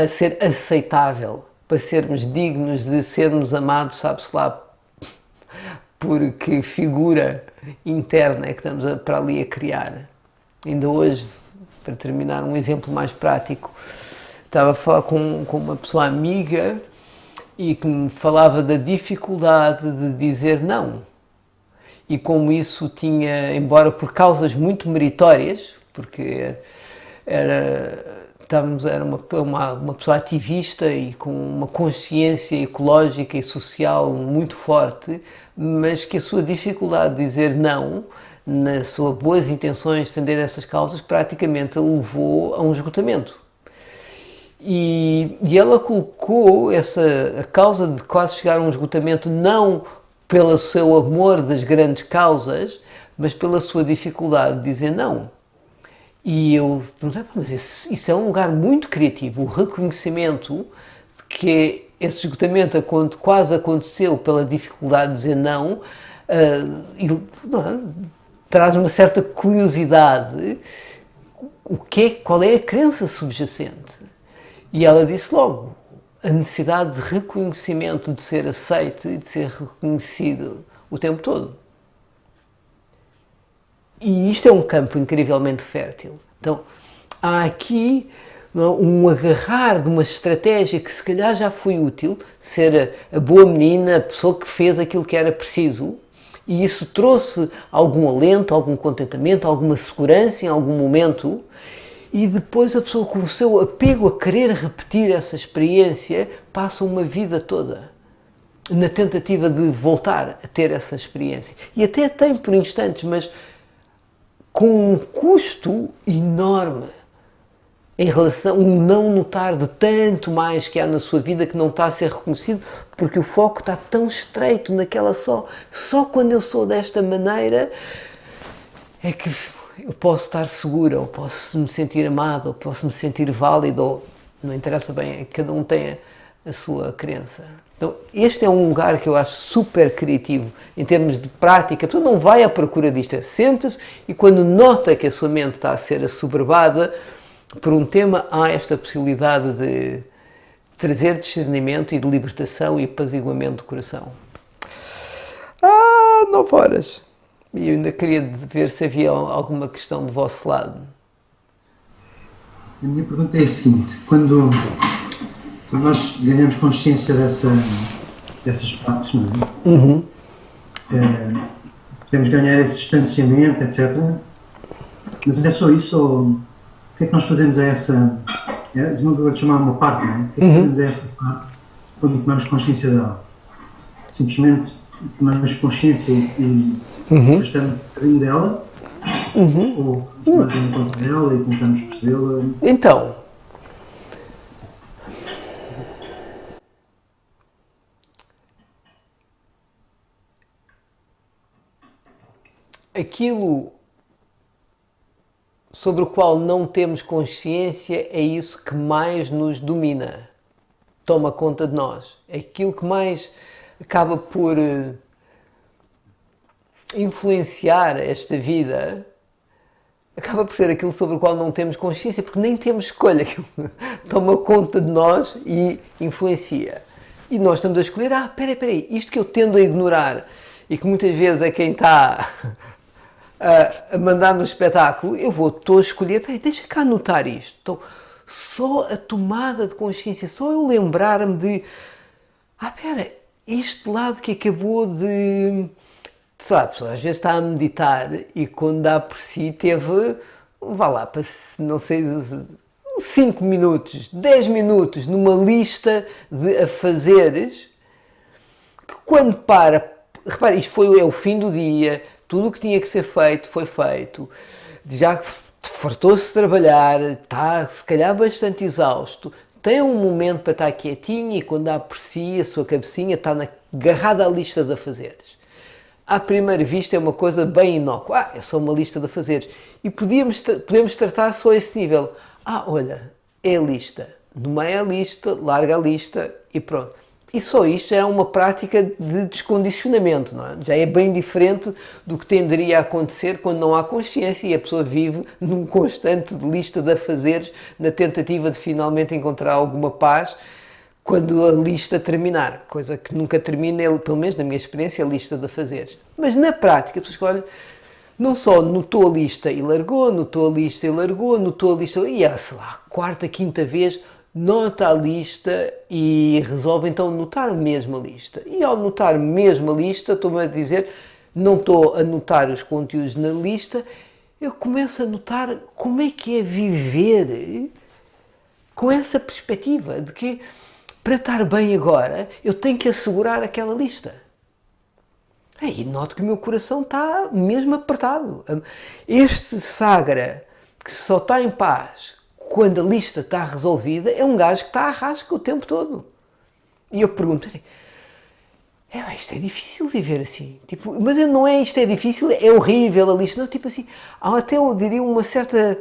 S1: ser aceitável, para sermos dignos de sermos amados, sabe-se lá por que figura interna é que estamos para ali a criar. Ainda hoje, para terminar, um exemplo mais prático, estava a falar com uma pessoa amiga e que me falava da dificuldade de dizer não. E como isso tinha, embora por causas muito meritórias, porque era uma pessoa ativista e com uma consciência ecológica e social muito forte, mas que a sua dificuldade de dizer não, nas suas boas intenções de defender essas causas, praticamente a levou a um esgotamento. E ela colocou a causa de quase chegar a um esgotamento não pelo seu amor das grandes causas, mas pela sua dificuldade de dizer não. E eu perguntei, mas isso é um lugar muito criativo, o reconhecimento de que esse esgotamento quase aconteceu pela dificuldade de dizer não, traz uma certa curiosidade, qual é a crença subjacente? E ela disse logo, a necessidade de reconhecimento, de ser aceito e de ser reconhecido o tempo todo. E isto é um campo incrivelmente fértil. Então, há aqui um agarrar de uma estratégia que se calhar já foi útil, ser a boa menina, a pessoa que fez aquilo que era preciso, e isso trouxe algum alento, algum contentamento, alguma segurança em algum momento, e depois a pessoa com o seu apego a querer repetir essa experiência passa uma vida toda na tentativa de voltar a ter essa experiência. E até tem por instantes, mas com um custo enorme em relação ao não notar de tanto mais que há na sua vida que não está a ser reconhecido, porque o foco está tão estreito naquela só quando eu sou desta maneira é que eu posso estar segura, ou posso me sentir amado, ou posso me sentir válido, ou não interessa bem, cada um tem a sua crença. Então, este é um lugar que eu acho super criativo em termos de prática. A pessoa não vai à procura disto, senta-se e quando nota que a sua mente está a ser assoberbada por um tema, há esta possibilidade de trazer discernimento e de libertação e apaziguamento do coração. 9 horas. E eu ainda queria ver se havia alguma questão do vosso lado.
S2: A minha pergunta é a seguinte: quando nós ganhamos consciência dessas partes, não é? Temos de ganhar esse distanciamento, etc. Mas é só isso? Ou o que é que nós fazemos a essa. Eu vou chamar uma parte, não é? O que é que fazemos a essa parte quando tomamos consciência dela? Simplesmente tomamos consciência e afastamos um bocadinho dela? Ou vamos mais em conta dela e tentamos percebê-la?
S1: Então, aquilo sobre o qual não temos consciência é isso que mais nos domina, toma conta de nós. É aquilo que mais acaba por influenciar esta vida, acaba por ser aquilo sobre o qual não temos consciência, porque nem temos escolha, aquilo toma conta de nós e influencia. E nós estamos a escolher, peraí, isto que eu tendo a ignorar e que muitas vezes é quem está a mandar no espetáculo, estou a escolher, peraí, deixa cá anotar isto. Então, só a tomada de consciência, só eu lembrar-me de, este lado que acabou de... Sei lá, a pessoa às vezes está a meditar e quando dá por si teve, vá lá, para, não sei, 5 minutos, 10 minutos numa lista de afazeres que quando repare, isto é o fim do dia, tudo o que tinha que ser feito foi feito, já fartou-se de trabalhar, está se calhar bastante exausto, tem um momento para estar quietinho e quando dá por si a sua cabecinha está agarrada à lista de afazeres. À primeira vista é uma coisa bem inócua. É só uma lista de afazeres. E podemos tratar só esse nível. Olha, é a lista. Nomeia a lista, larga a lista e pronto. E só isto já é uma prática de descondicionamento, não é? Já é bem diferente do que tenderia a acontecer quando não há consciência e a pessoa vive num constante lista de afazeres na tentativa de finalmente encontrar alguma paz quando a lista terminar, coisa que nunca termina, pelo menos na minha experiência, a lista de afazeres. Mas na prática, a pessoa escolhe, não só notou a lista e largou, notou a lista e largou, notou a lista e, sei lá, quarta, quinta vez, nota a lista e resolve então notar mesmo a lista. E ao notar mesmo a lista, estou-me a dizer, não estou a notar os conteúdos na lista, eu começo a notar como é que é viver com essa perspectiva de que para estar bem agora, eu tenho que assegurar aquela lista. E noto que o meu coração está mesmo apertado. Este Sagra, que só está em paz quando a lista está resolvida, é um gajo que está à rasca o tempo todo. E eu pergunto, isto é difícil viver assim. Tipo, mas não é isto é difícil, é horrível a lista. Não, tipo assim, há até, eu diria, uma certa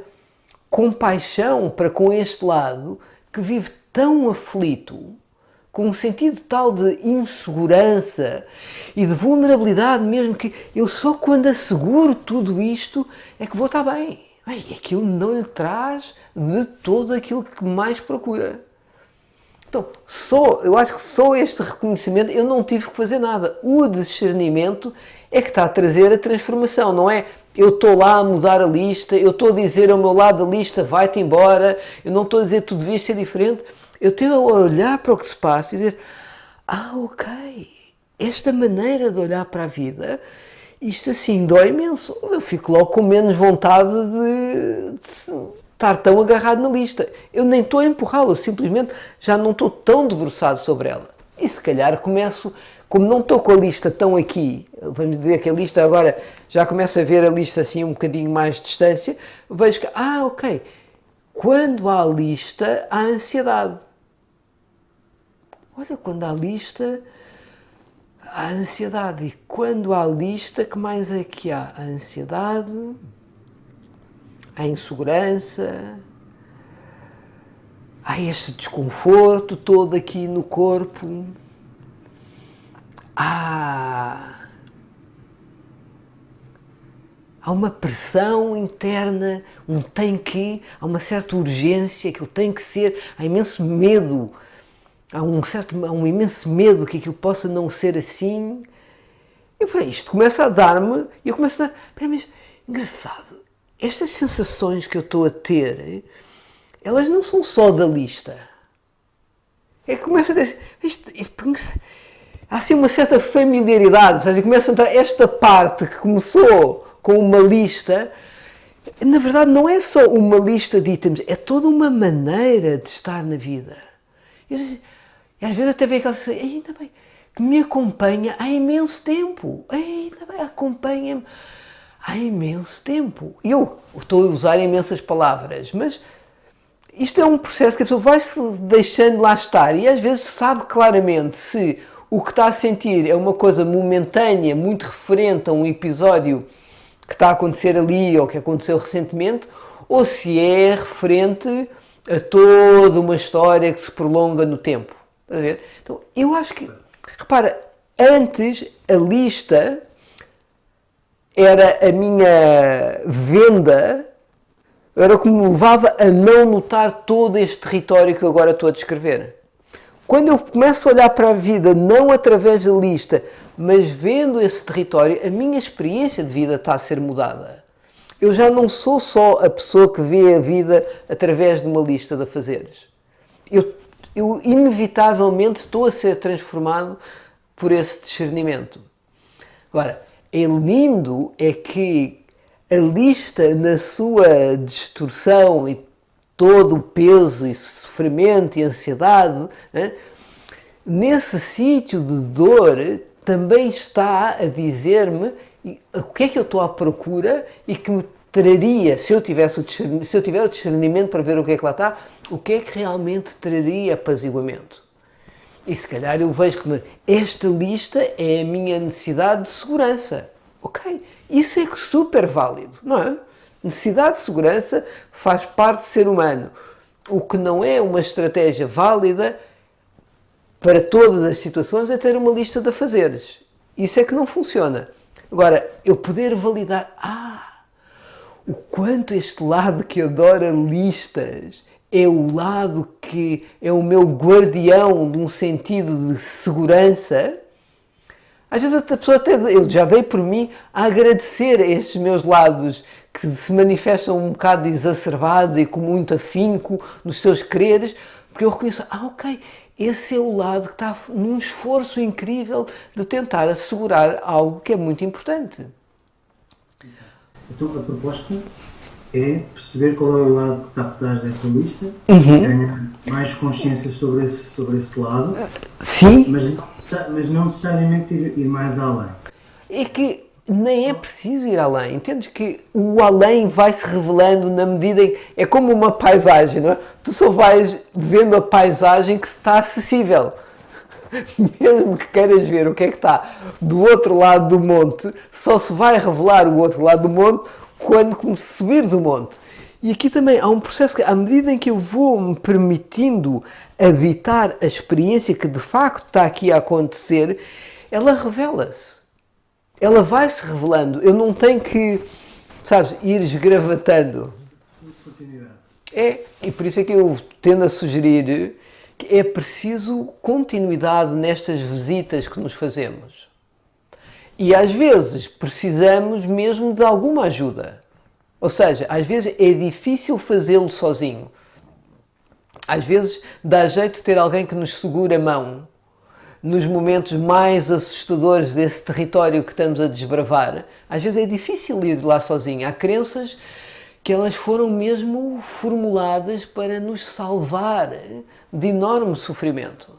S1: compaixão para com este lado que vive tão aflito, com um sentido tal de insegurança e de vulnerabilidade mesmo, que eu só quando asseguro tudo isto é que vou estar bem. Aquilo não lhe traz de todo aquilo que mais procura. Então, eu acho que só este reconhecimento, eu não tive que fazer nada. O discernimento é que está a trazer a transformação, não é? Eu estou lá a mudar a lista, eu estou a dizer ao meu lado da lista, vai-te embora, eu não estou a dizer que tu devias ser diferente. Eu tenho a olhar para o que se passa e dizer, ok, esta maneira de olhar para a vida, isto assim dói imenso. Eu fico logo com menos vontade de estar tão agarrado na lista. Eu nem estou a empurrá-la, eu simplesmente já não estou tão debruçado sobre ela. E se calhar começo, como não estou com a lista tão aqui, vamos dizer que a lista agora já começo a ver a lista assim um bocadinho mais de distância, vejo que, ok, quando há lista, há ansiedade. Olha, quando há lista, há ansiedade. E quando há lista, que mais é que há? A ansiedade, a insegurança, há este desconforto todo aqui no corpo. Há uma pressão interna, há uma certa urgência, aquilo tem que ser, há imenso medo. Há um imenso medo que aquilo possa não ser assim. E isto começa a dar-me, e eu começo a dar, mas engraçado, estas sensações que eu estou a ter, elas não são só da lista. É que começa a dizer, há assim uma certa familiaridade, sabe? Começa a entrar esta parte que começou com uma lista, na verdade não é só uma lista de itens, é toda uma maneira de estar na vida. E às vezes até vem aquela sensação, ainda bem, que me acompanha há imenso tempo. Ainda bem, acompanha-me há imenso tempo. E eu estou a usar imensas palavras, mas isto é um processo que a pessoa vai-se deixando lá estar e às vezes sabe claramente se o que está a sentir é uma coisa momentânea, muito referente a um episódio que está a acontecer ali ou que aconteceu recentemente, ou se é referente a toda uma história que se prolonga no tempo. Estás a ver? Então, eu acho que, repara, antes a lista era a minha venda, era o que me levava a não notar todo este território que eu agora estou a descrever. Quando eu começo a olhar para a vida não através da lista, mas vendo esse território, a minha experiência de vida está a ser mudada. Eu já não sou só a pessoa que vê a vida através de uma lista de afazeres. Eu inevitavelmente estou a ser transformado por esse discernimento. Agora, é lindo é que a lista, na sua distorção e todo o peso e sofrimento e ansiedade, né, nesse sítio de dor também está a dizer-me o que é que eu estou à procura e que me traria, se eu tiver o discernimento para ver o que é que lá está, o que é que realmente traria apaziguamento. E se calhar eu vejo como esta lista é a minha necessidade de segurança. Ok, isso é super válido, não é? Necessidade de segurança faz parte do ser humano. O que não é uma estratégia válida para todas as situações é ter uma lista de afazeres. Isso é que não funciona. Agora, eu poder validar, o quanto este lado que adora listas é o lado que é o meu guardião de um sentido de segurança. Às vezes a pessoa até, eu já dei por mim a agradecer a estes meus lados que se manifestam um bocado exacerbados e com muito afinco nos seus quereres, porque eu reconheço, ok, esse é o lado que está num esforço incrível de tentar assegurar algo que é muito importante.
S2: Então a proposta é perceber qual é o lado que está por trás dessa lista, ganhar mais consciência sobre esse lado,
S1: sim,
S2: mas não necessariamente ir mais além.
S1: É que nem é preciso ir além. Entendes que o além vai se revelando na medida em... É como uma paisagem, não é? Tu só vais vendo a paisagem que está acessível. Mesmo que queiras ver o que é que está do outro lado do monte, só se vai revelar o outro lado do monte quando subires o monte. E aqui também há um processo que, à medida em que eu vou me permitindo habitar a experiência que de facto está aqui a acontecer, ela revela-se. Ela vai-se revelando. Eu não tenho que, sabes, ir esgravatando. E por isso é que eu tendo a sugerir que é preciso continuidade nestas visitas que nos fazemos. E às vezes precisamos mesmo de alguma ajuda. Ou seja, às vezes é difícil fazê-lo sozinho. Às vezes dá jeito de ter alguém que nos segure a mão nos momentos mais assustadores desse território que estamos a desbravar. Às vezes é difícil ir lá sozinho. Há crenças que elas foram mesmo formuladas para nos salvar de enorme sofrimento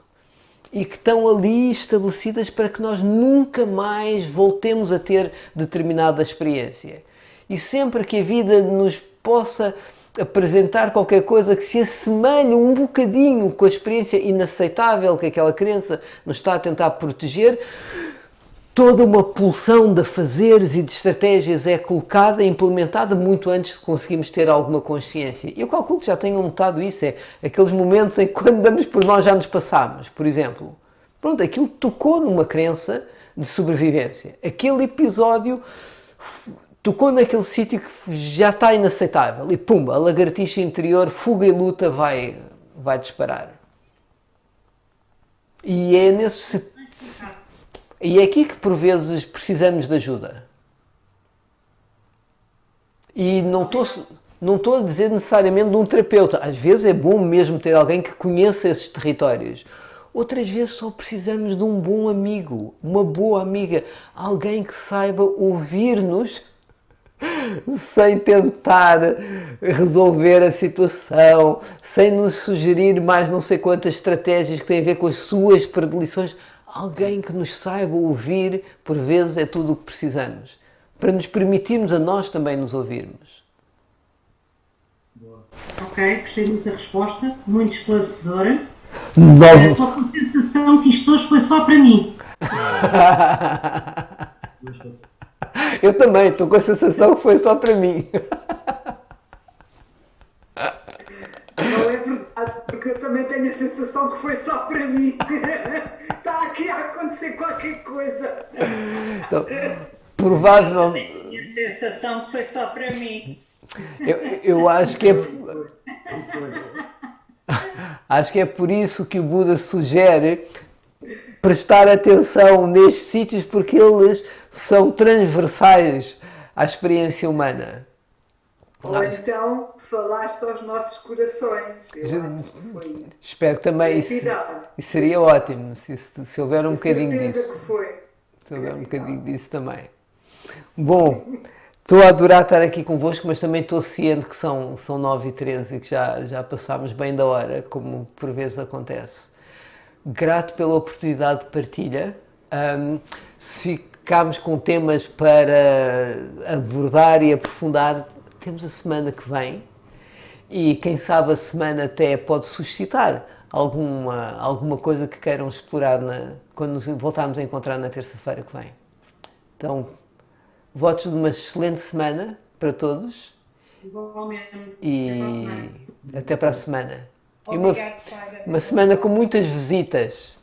S1: e que estão ali estabelecidas para que nós nunca mais voltemos a ter determinada experiência. E sempre que a vida nos possa apresentar qualquer coisa que se assemelhe um bocadinho com a experiência inaceitável que aquela crença nos está a tentar proteger, toda uma pulsão de afazeres e de estratégias é colocada e implementada muito antes de conseguirmos ter alguma consciência. Eu calculo que já tenham notado isso, é aqueles momentos em que quando damos por nós já nos passámos, por exemplo. Pronto, aquilo tocou numa crença de sobrevivência. Aquele episódio tocou naquele sítio que já está inaceitável e pumba, a lagartixa interior, fuga e luta vai disparar. E é aqui que por vezes precisamos de ajuda. E não estou a dizer necessariamente de um terapeuta. Às vezes é bom mesmo ter alguém que conheça esses territórios. Outras vezes só precisamos de um bom amigo, uma boa amiga, alguém que saiba ouvir-nos sem tentar resolver a situação, sem nos sugerir mais não sei quantas estratégias que têm a ver com as suas predileções. Alguém que nos saiba ouvir, por vezes, é tudo o que precisamos, para nos permitirmos a nós também nos ouvirmos.
S3: Ok, gostei muito da resposta, muito esclarecedora.
S1: Estou
S3: com a sensação que isto hoje foi só para mim.
S1: Eu também, estou com a sensação que foi só para mim.
S4: tenho a sensação que foi só para mim. Está aqui a acontecer qualquer coisa.
S1: Então, provavelmente.
S3: Tenho a sensação que foi só para mim.
S1: Eu acho que é. Acho que é por isso que o Buda sugere prestar atenção nestes sítios, porque eles são transversais à experiência humana.
S4: Ou então falaste aos nossos corações. Eu acho que foi isso.
S1: Espero que também isso seria ótimo se houver um bocadinho
S4: certeza
S1: disso.
S4: que foi.
S1: Se houver um bocadinho disso também. Bom, estou a adorar estar aqui convosco, mas também estou ciente que são 9h13 e que já passámos bem da hora, como por vezes acontece. Grato pela oportunidade de partilha. Se ficarmos com temas para abordar e aprofundar, temos a semana que vem e quem sabe a semana até pode suscitar alguma coisa que queiram explorar quando nos voltarmos a encontrar na terça-feira que vem. Então, votos de uma excelente semana para todos.
S3: Igualmente.
S1: E até para a semana.
S3: Obrigada, Sara.
S1: Uma semana com muitas visitas.